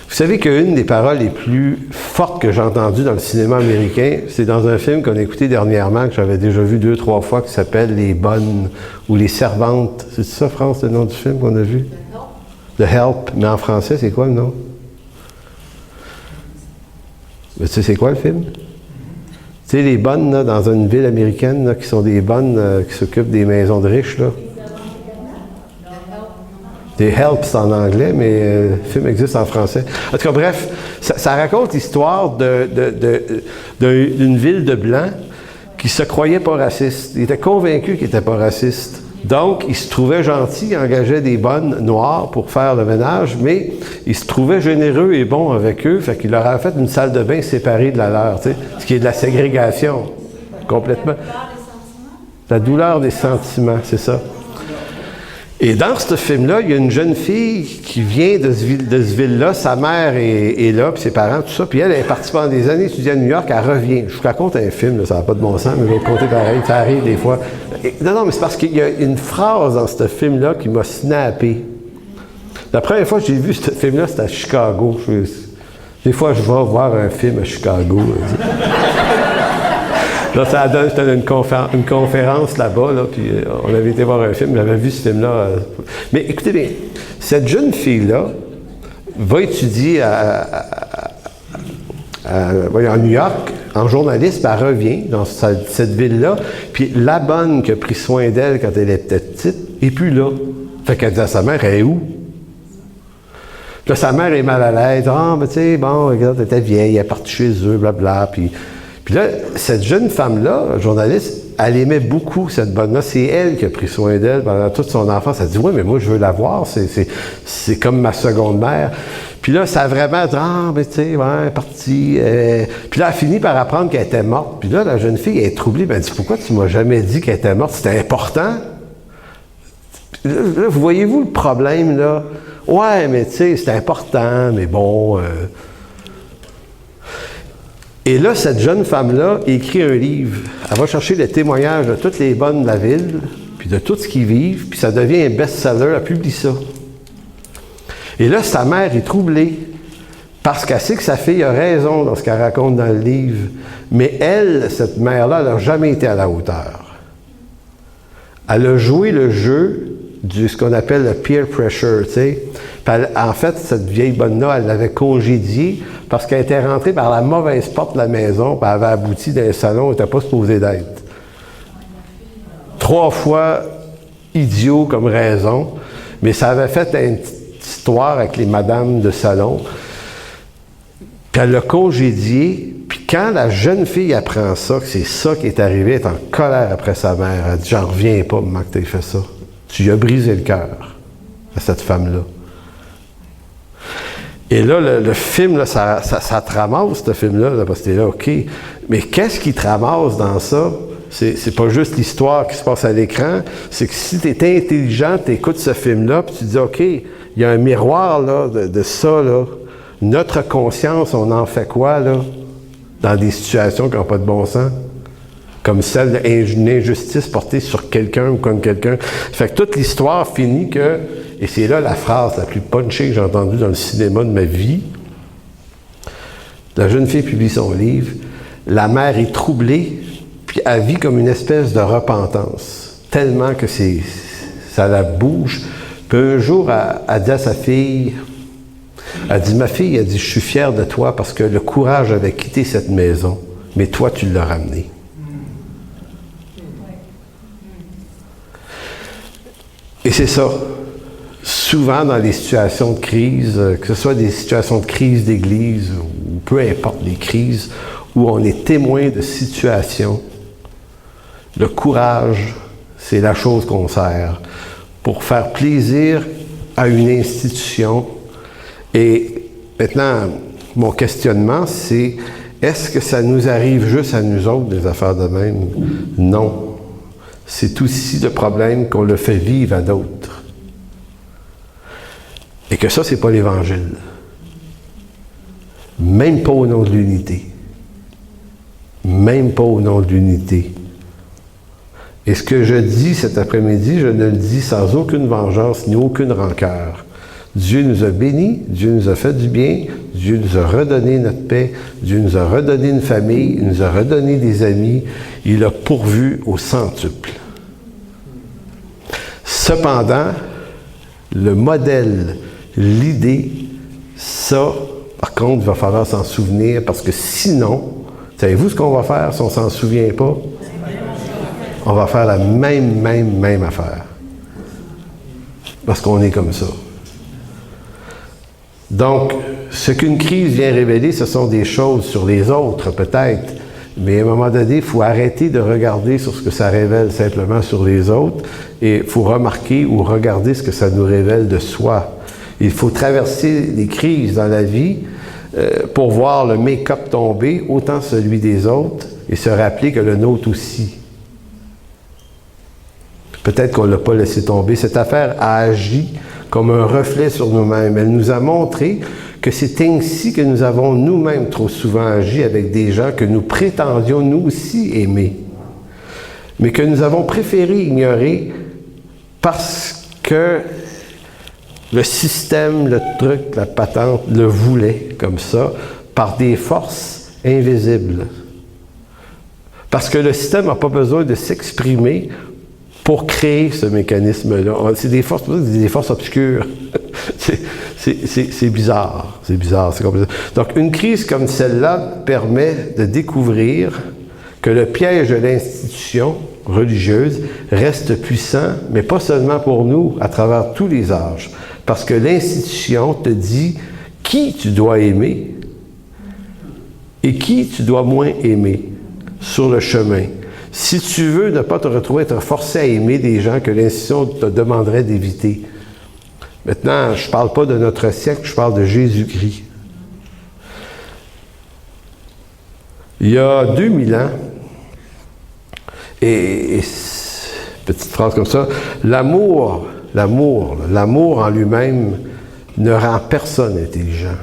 Vous savez qu'une des paroles les plus fortes que j'ai entendues dans le cinéma américain, c'est dans un film qu'on a écouté dernièrement, que j'avais déjà vu 2-3 fois, qui s'appelle « Les Bonnes » ou « Les Servantes ». C'est ça, France, le nom du film qu'on a vu? « The Help ». Mais en français, c'est quoi le nom? Mais tu sais, c'est quoi le film? Tu sais, les bonnes, là, dans une ville américaine, là, qui sont des bonnes, qui s'occupent des maisons de riches, là. Des helps en anglais, mais le film existe en français. En tout cas, bref, ça raconte l'histoire d'une ville de Blancs qui se croyait pas raciste. Il était convaincu qu'il n'était pas raciste. Donc, il se trouvait gentil, il engageait des bonnes noires pour faire le ménage, mais il se trouvait généreux et bon avec eux, fait qu'il leur a fait une salle de bain séparée de la leur, tu sais, ce qui est de la ségrégation, complètement. La douleur des sentiments, c'est ça. Et dans ce film-là, il y a une jeune fille qui vient de ce ville-là, sa mère est là, puis ses parents, tout ça, puis elle est partie pendant des années étudier à New York, elle revient. Je vous raconte un film, là, ça n'a pas de bon sens, mais je vais le raconter pareil, ça arrive des fois. Non, mais c'est parce qu'il y a une phrase dans ce film-là qui m'a snappé. La première fois que j'ai vu ce film-là, c'était à Chicago. Des fois, je vais voir un film à Chicago. Là, c'était une conférence là-bas, là, puis on avait été voir un film, j'avais vu ce film-là. Mais écoutez bien, cette jeune fille-là va étudier à New York en journalisme, elle revient dans cette ville-là, puis la bonne qui a pris soin d'elle quand elle était petite, n'est plus là. Fait qu'elle dit à sa mère, elle est où? Puis là, sa mère est mal à l'aise. Ah, mais tu sais, bon, regarde, elle était vieille, elle est partie chez eux, blablabla, Puis là, cette jeune femme-là, journaliste, elle aimait beaucoup cette bonne-là. C'est elle qui a pris soin d'elle pendant toute son enfance. Elle dit, oui, mais moi, je veux la voir. C'est comme ma seconde mère. Puis là, ça a vraiment dit, ah, mais tu sais, ouais, elle est partie. Puis là, elle a fini par apprendre qu'elle était morte. Puis là, la jeune fille, elle est troublée. Elle dit, pourquoi tu m'as jamais dit qu'elle était morte? C'était important. Là, vous voyez-vous le problème, là? Ouais, mais tu sais, c'est important, mais bon... Et là, cette jeune femme-là écrit un livre. Elle va chercher les témoignages de toutes les bonnes de la ville, puis de tout ce qu'ils vivent, puis ça devient un best-seller, elle publie ça. Et là, sa mère est troublée, parce qu'elle sait que sa fille a raison dans ce qu'elle raconte dans le livre. Mais elle, cette mère-là, elle n'a jamais été à la hauteur. Elle a joué le jeu ce qu'on appelle le peer pressure, tu sais. En fait, cette vieille bonne-là, elle l'avait congédiée parce qu'elle était rentrée par la mauvaise porte de la maison, puis elle avait abouti dans un salon où elle n'était pas supposée d'être. 3 fois idiot comme raison, mais ça avait fait une petite histoire avec les madames de salon. Puis elle l'a congédiée, puis quand la jeune fille apprend ça, que c'est ça qui est arrivé, elle est en colère après sa mère. Elle dit « J'en reviens pas, maman, que tu aies fait ça. Tu lui as brisé le cœur à cette femme-là. » Et là, le film, là, ça te ramasse, ce film-là, là, parce que t'es là, OK. Mais qu'est-ce qui te ramasse dans ça? C'est pas juste l'histoire qui se passe à l'écran, c'est que si tu es intelligent, tu écoutes ce film-là, puis tu dis, OK, il y a un miroir là, de ça, là. Notre conscience, on en fait quoi, là? Dans des situations qui n'ont pas de bon sens? Comme celle d'une injustice portée sur quelqu'un ou comme quelqu'un. Fait que toute l'histoire finit que, et c'est là la phrase la plus punchée que j'ai entendue dans le cinéma de ma vie, la jeune fille publie son livre, la mère est troublée, puis elle vit comme une espèce de repentance, tellement que ça la bouge. Puis un jour, elle dit à sa fille, elle dit, ma fille, elle dit, je suis fière de toi parce que le courage avait quitté cette maison, mais toi, tu l'as ramené. Et c'est ça. Souvent, dans les situations de crise, que ce soit des situations de crise d'église ou peu importe les crises, où on est témoin de situations, le courage, c'est la chose qu'on sert pour faire plaisir à une institution. Et maintenant, mon questionnement, c'est, est-ce que ça nous arrive juste à nous autres, des affaires de même? Non. C'est aussi le problème qu'on le fait vivre à d'autres. Et que ça, c'est pas l'Évangile. Même pas au nom de l'unité. Même pas au nom de l'unité. Et ce que je dis cet après-midi, je ne le dis sans aucune vengeance ni aucune rancœur. Dieu nous a bénis, Dieu nous a fait du bien, Dieu nous a redonné notre paix, Dieu nous a redonné une famille, il nous a redonné des amis, il a pourvu au centuple. Cependant, le modèle, l'idée, ça, par contre, il va falloir s'en souvenir parce que sinon, savez-vous ce qu'on va faire si on ne s'en souvient pas? On va faire la même affaire. Parce qu'on est comme ça. Donc, ce qu'une crise vient révéler, ce sont des choses sur les autres, peut-être. Mais à un moment donné, il faut arrêter de regarder sur ce que ça révèle simplement sur les autres et il faut remarquer ou regarder ce que ça nous révèle de soi. Il faut traverser les crises dans la vie pour voir le make-up tomber, autant celui des autres, et se rappeler que le nôtre aussi. Peut-être qu'on ne l'a pas laissé tomber. Cette affaire a agi comme un reflet sur nous-mêmes. Elle nous a montré que c'est ainsi que nous avons nous-mêmes trop souvent agi avec des gens que nous prétendions nous aussi aimer, mais que nous avons préféré ignorer parce que le système, le truc, la patente le voulait comme ça, par des forces invisibles. Parce que le système n'a pas besoin de s'exprimer pour créer ce mécanisme-là. C'est des forces obscures. C'est bizarre. C'est bizarre. C'est compliqué. Donc, une crise comme celle-là permet de découvrir que le piège de l'institution religieuse reste puissant, mais pas seulement pour nous, à travers tous les âges. Parce que l'institution te dit qui tu dois aimer et qui tu dois moins aimer sur le chemin. Si tu veux ne pas te retrouver être forcé à aimer des gens que l'institution te demanderait d'éviter. Maintenant, je ne parle pas de notre siècle, je parle de Jésus-Christ. Il y a 2000 ans, et petite phrase comme ça, l'amour en lui-même ne rend personne intelligent.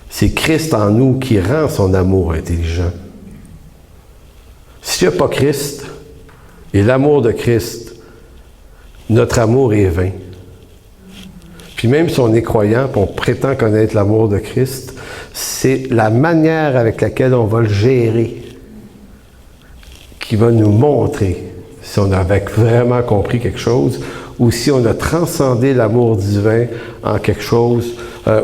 C'est Christ en nous qui rend son amour intelligent. S'il n'y a pas Christ et l'amour de Christ, notre amour est vain. Puis même si on est croyant, puis on prétend connaître l'amour de Christ, c'est la manière avec laquelle on va le gérer qui va nous montrer si on avait vraiment compris quelque chose ou si on a transcendé l'amour divin en quelque chose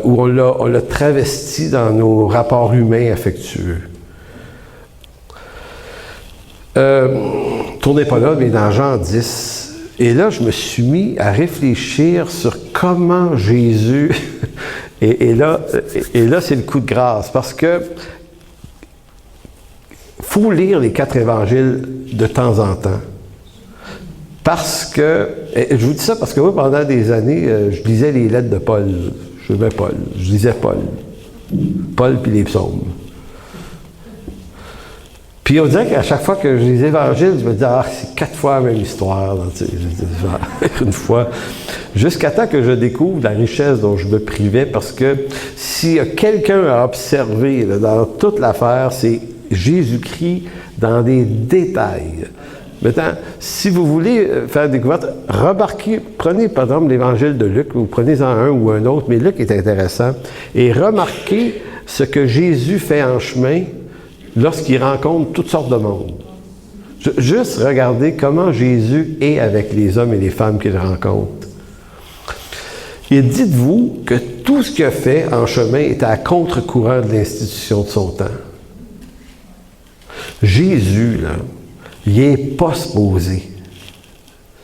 où on l'a travesti dans nos rapports humains affectueux. Tournez pas là, mais dans Jean 10, et là, je me suis mis à réfléchir sur comment Jésus... et là, c'est le coup de grâce, parce que faut lire les 4 évangiles de temps en temps. Parce que... je vous dis ça parce que moi, pendant des années, je lisais les lettres de Paul. Je lisais Paul. Paul puis les psaumes. Puis on dirait qu'à chaque fois que je lis les évangiles, je me dis, c'est 4 fois la même histoire. Une fois. Jusqu'à temps que je découvre la richesse dont je me privais, parce que s'il y a quelqu'un à observer là, dans toute l'affaire, c'est Jésus-Christ dans des détails. Maintenant, si vous voulez faire des découvertes, remarquez, prenez par exemple l'évangile de Luc, ou prenez-en un ou un autre, mais Luc est intéressant, et remarquez ce que Jésus fait en chemin lorsqu'il rencontre toutes sortes de monde. Juste regardez comment Jésus est avec les hommes et les femmes qu'il rencontre. Et dites-vous que tout ce qu'il a fait en chemin était à contre-courant de l'institution de son temps. Jésus, là, il n'est pas supposé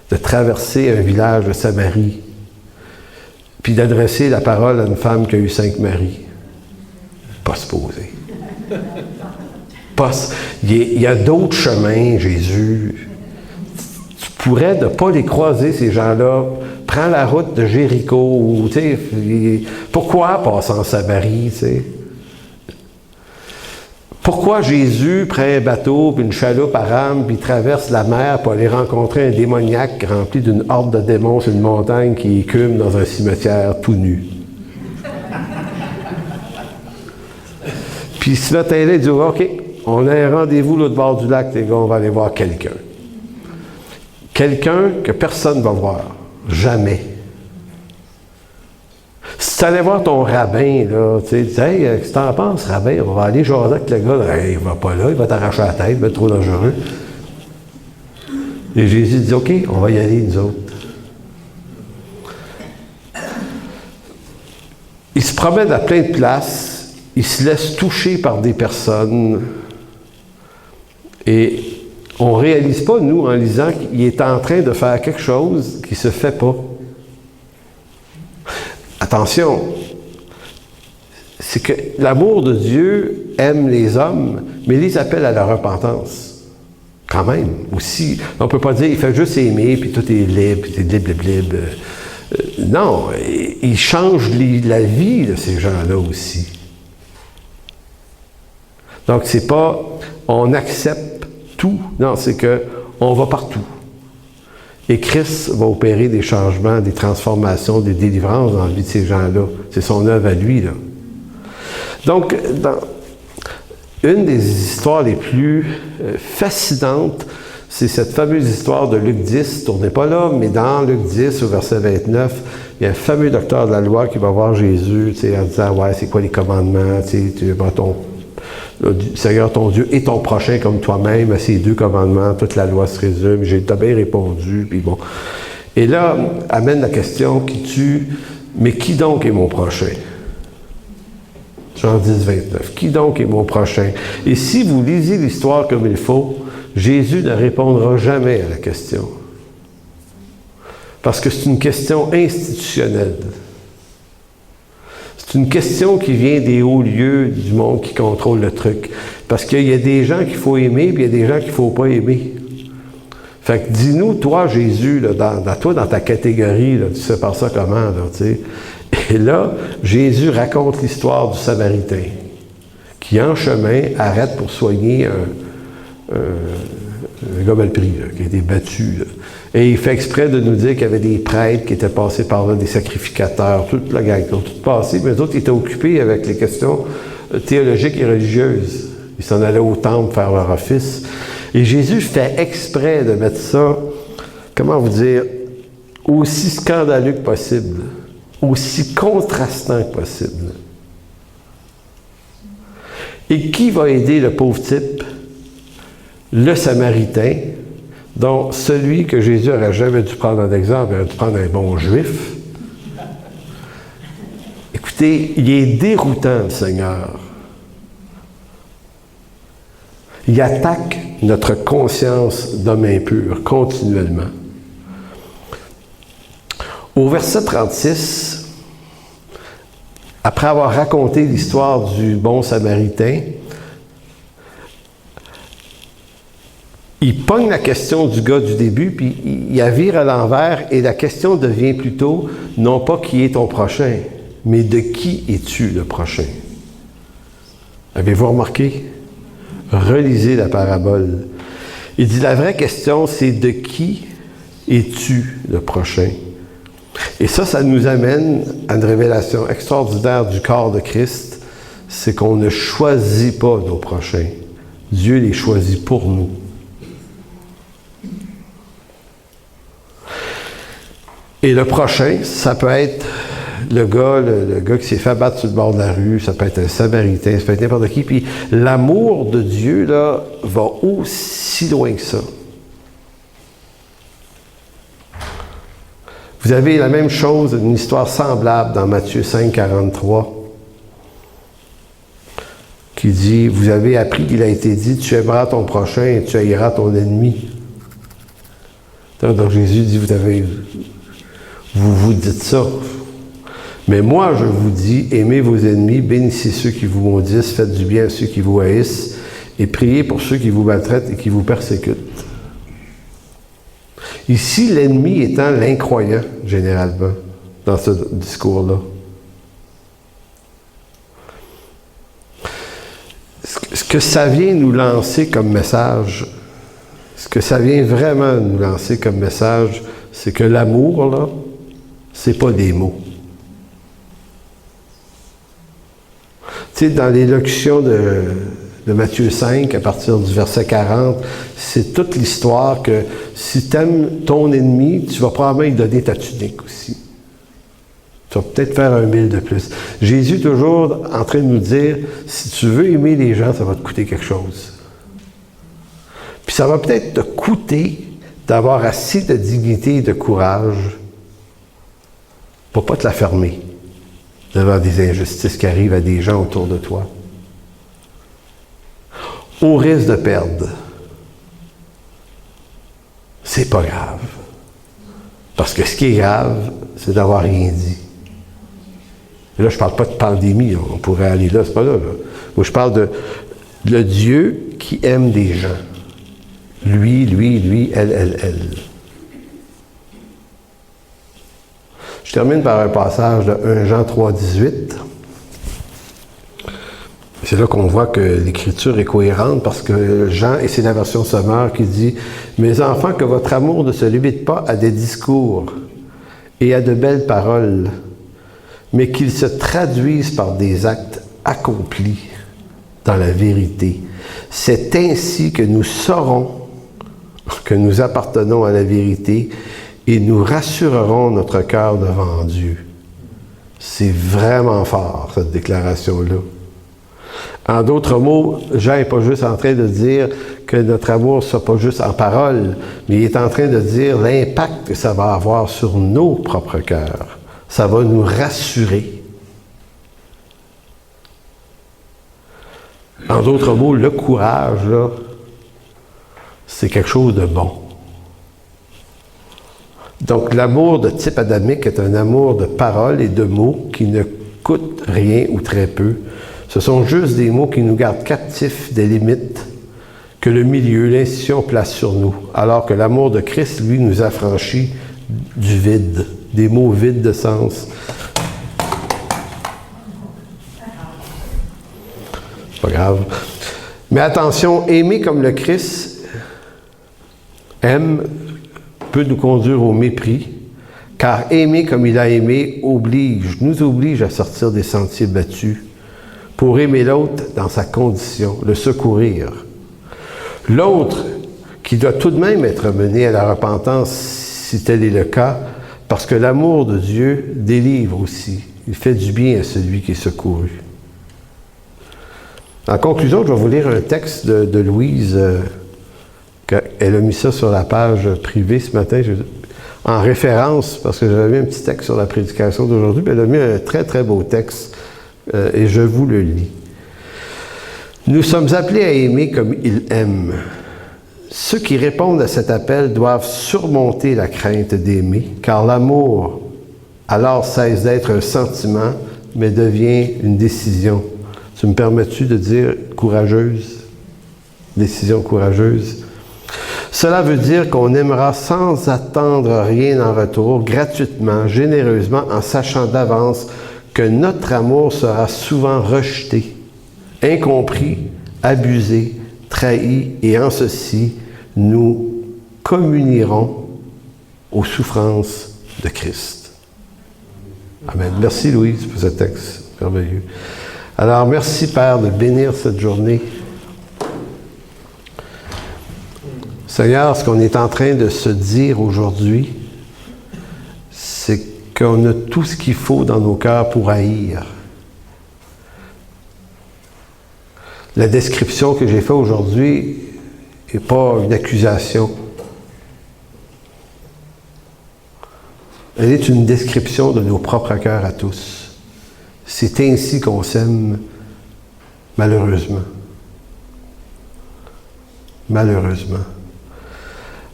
de traverser un village de Samarie puis d'adresser la parole à une femme qui a eu 5 maris. Pas supposé. Il y a d'autres chemins, Jésus. Tu pourrais ne pas les croiser, ces gens-là. Prends la route de Jéricho. Ou, pourquoi passer en Samarie? T'sais? Pourquoi Jésus prend un bateau, puis une chaloupe à rame, puis traverse la mer pour aller rencontrer un démoniaque rempli d'une horde de démons sur une montagne qui écume dans un cimetière tout nu? Puis ce matin-là, il dit, OK, on a un rendez-vous l'autre bord du lac, les gars, on va aller voir quelqu'un. Quelqu'un que personne ne va voir. Jamais. Si tu allais voir ton rabbin, là, tu dis, hey, qu'est-ce que t'en penses, rabbin? On va aller jaser avec le gars. Là. Hey, il va pas là, il va t'arracher la tête, il va être trop dangereux. Et Jésus dit, OK, on va y aller, nous autres. Il se promène à plein de places, il se laisse toucher par des personnes. Et on ne réalise pas, nous, en lisant, qu'il est en train de faire quelque chose qui ne se fait pas. Attention, c'est que l'amour de Dieu aime les hommes, mais les appelle à la repentance. Quand même, aussi. On ne peut pas dire, il fait juste aimer, puis tout est libre, puis c'est libre. Non, il change la vie de ces gens-là aussi. Donc, c'est pas, on accepte tout. Non, c'est qu'on va partout. Et Christ va opérer des changements, des transformations, des délivrances dans la vie de ces gens-là. C'est son œuvre à lui, là. Donc, une des histoires les plus fascinantes, c'est cette fameuse histoire de Luc 10. Tournez pas là, mais dans Luc 10, au verset 29, il y a un fameux docteur de la loi qui va voir Jésus, en disant, ouais, c'est quoi les commandements, tu vas Seigneur ton Dieu et ton prochain comme toi-même, à ces 2 commandements, toute la loi se résume. T'as bien répondu, puis bon. Et là, amène la question qui tue, mais qui donc est mon prochain? Jean 10, 29. Qui donc est mon prochain? Et si vous lisez l'histoire comme il faut, Jésus ne répondra jamais à la question. Parce que c'est une question institutionnelle. C'est une question qui vient des hauts lieux du monde qui contrôle le truc. Parce qu'il y a des gens qu'il faut aimer, puis il y a des gens qu'il ne faut pas aimer. Fait que dis-nous, toi, Jésus, là, dans ta catégorie, là, tu sais par ça comment, là, tu sais. Et là, Jésus raconte l'histoire du Samaritain, qui, en chemin, arrête pour soigner un gars mal pris, là, qui a été battu, là. Et il fait exprès de nous dire qu'il y avait des prêtres qui étaient passés par là, des sacrificateurs, toute la gang qui ont tout passé, mais les autres étaient occupés avec les questions théologiques et religieuses. Ils s'en allaient au temple faire leur office. Et Jésus fait exprès de mettre ça, comment vous dire, aussi scandaleux que possible, aussi contrastant que possible. Et qui va aider le pauvre type? Le Samaritain, dont celui que Jésus n'aurait jamais dû prendre en exemple, il aurait dû prendre un bon juif. Écoutez, il est déroutant, le Seigneur. Il attaque notre conscience d'homme impur continuellement. Au verset 36, après avoir raconté l'histoire du bon Samaritain, il pogne la question du gars du début, puis il la vire à l'envers, et la question devient plutôt, non pas qui est ton prochain, mais de qui es-tu le prochain? Avez-vous remarqué? Relisez la parabole. Il dit, la vraie question, c'est de qui es-tu le prochain? Et ça nous amène à une révélation extraordinaire du corps de Christ, c'est qu'on ne choisit pas nos prochains. Dieu les choisit pour nous. Et le prochain, ça peut être le gars qui s'est fait abattre sur le bord de la rue, ça peut être un Samaritain, ça peut être n'importe qui. Puis l'amour de Dieu, là, va aussi loin que ça. Vous avez la même chose, une histoire semblable dans Matthieu 5, 43, qui dit, vous avez appris qu'il a été dit, tu aimeras ton prochain et tu haïras ton ennemi. Donc Jésus dit, vous dites ça. Mais moi, je vous dis, aimez vos ennemis, bénissez ceux qui vous maudissent, faites du bien à ceux qui vous haïssent, et priez pour ceux qui vous maltraitent et qui vous persécutent. Ici, l'ennemi étant l'incroyant, généralement, dans ce discours-là. Ce que ça vient nous lancer comme message, ce que ça vient vraiment nous lancer comme message, c'est que l'amour, là, c'est pas des mots. Tu sais, dans l'élocution de Matthieu 5, à partir du verset 40, c'est toute l'histoire que si tu aimes ton ennemi, tu vas probablement lui donner ta tunique aussi. Tu vas peut-être faire 1 000 de plus. Jésus est toujours en train de nous dire, si tu veux aimer les gens, ça va te coûter quelque chose. Puis ça va peut-être te coûter d'avoir assez de dignité et de courage pour ne pas te la fermer devant des injustices qui arrivent à des gens autour de toi. Au risque de perdre. C'est pas grave. Parce que ce qui est grave, c'est d'avoir rien dit. Et là, je ne parle pas de pandémie, on pourrait aller là, c'est pas là. Moi, je parle de le Dieu qui aime des gens. Lui, elle. Je termine par un passage de 1 Jean 3, 18. C'est là qu'on voit que l'Écriture est cohérente parce que Jean, et c'est la version sommaire qui dit « Mes enfants, que votre amour ne se limite pas à des discours et à de belles paroles, mais qu'il se traduise par des actes accomplis dans la vérité. C'est ainsi que nous saurons que nous appartenons à la vérité et nous rassurerons notre cœur devant Dieu. » C'est vraiment fort, cette déclaration-là. En d'autres mots, Jean n'est pas juste en train de dire que notre amour ne soit pas juste en parole, mais il est en train de dire l'impact que ça va avoir sur nos propres cœurs. Ça va nous rassurer. En d'autres mots, le courage, là, c'est quelque chose de bon. Donc, l'amour de type adamique est un amour de paroles et de mots qui ne coûtent rien ou très peu. Ce sont juste des mots qui nous gardent captifs des limites que le milieu, l'institution place sur nous, alors que l'amour de Christ, lui, nous affranchit du vide, des mots vides de sens. C'est pas grave. Mais attention, aimer comme le Christ aime peut nous conduire au mépris, car aimer comme il a aimé nous oblige à sortir des sentiers battus pour aimer l'autre dans sa condition, le secourir. L'autre, qui doit tout de même être mené à la repentance, si tel est le cas, parce que l'amour de Dieu délivre aussi. Il fait du bien à celui qui est secouru. En conclusion, je vais vous lire un texte de Louise. Elle a mis ça sur la page privée ce matin, en référence, parce que j'avais mis un petit texte sur la prédication d'aujourd'hui, puis elle a mis un très, très beau texte, et je vous le lis. « Nous sommes appelés à aimer comme il aime. Ceux qui répondent à cet appel doivent surmonter la crainte d'aimer, car l'amour alors cesse d'être un sentiment, mais devient une décision. » Tu me permets-tu de dire courageuse? Décision courageuse. Cela veut dire qu'on aimera sans attendre rien en retour, gratuitement, généreusement, en sachant d'avance que notre amour sera souvent rejeté, incompris, abusé, trahi, et en ceci, nous communierons aux souffrances de Christ. Amen. Merci Louise pour ce texte merveilleux. Alors, merci Père de bénir cette journée. Seigneur, ce qu'on est en train de se dire aujourd'hui, c'est qu'on a tout ce qu'il faut dans nos cœurs pour haïr. La description que j'ai faite aujourd'hui n'est pas une accusation. Elle est une description de nos propres cœurs à tous. C'est ainsi qu'on s'aime, malheureusement. Malheureusement.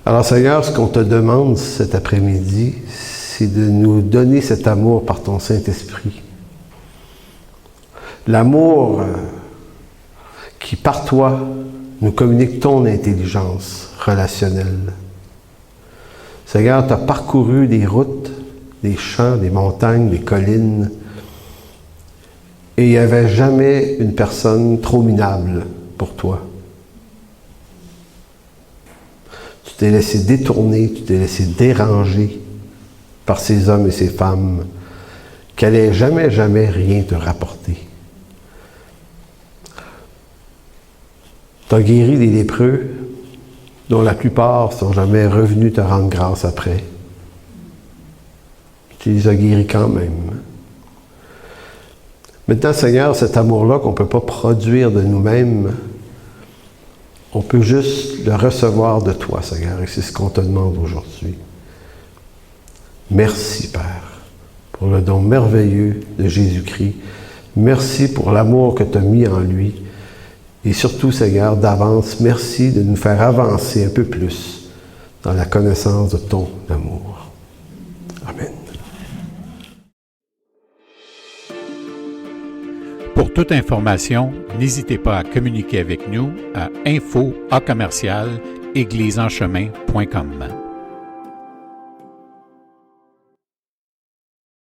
Alors Seigneur, ce qu'on te demande cet après-midi, c'est de nous donner cet amour par ton Saint-Esprit. L'amour qui, par toi, nous communique ton intelligence relationnelle. Seigneur, tu as parcouru des routes, des champs, des montagnes, des collines, et il n'y avait jamais une personne trop minable pour toi. Tu t'es laissé détourner, tu t'es laissé déranger par ces hommes et ces femmes qui n'allaient jamais, jamais rien te rapporter. Tu as guéri des lépreux dont la plupart ne sont jamais revenus te rendre grâce après. Tu les as guéris quand même. Maintenant, Seigneur, cet amour-là qu'on ne peut pas produire de nous-mêmes, on peut juste le recevoir de toi, Seigneur, et c'est ce qu'on te demande aujourd'hui. Merci, Père, pour le don merveilleux de Jésus-Christ. Merci pour l'amour que tu as mis en lui. Et surtout, Seigneur, d'avance, merci de nous faire avancer un peu plus dans la connaissance de ton amour. Amen. Pour toute information, n'hésitez pas à communiquer avec nous à info@église-en-chemin.com.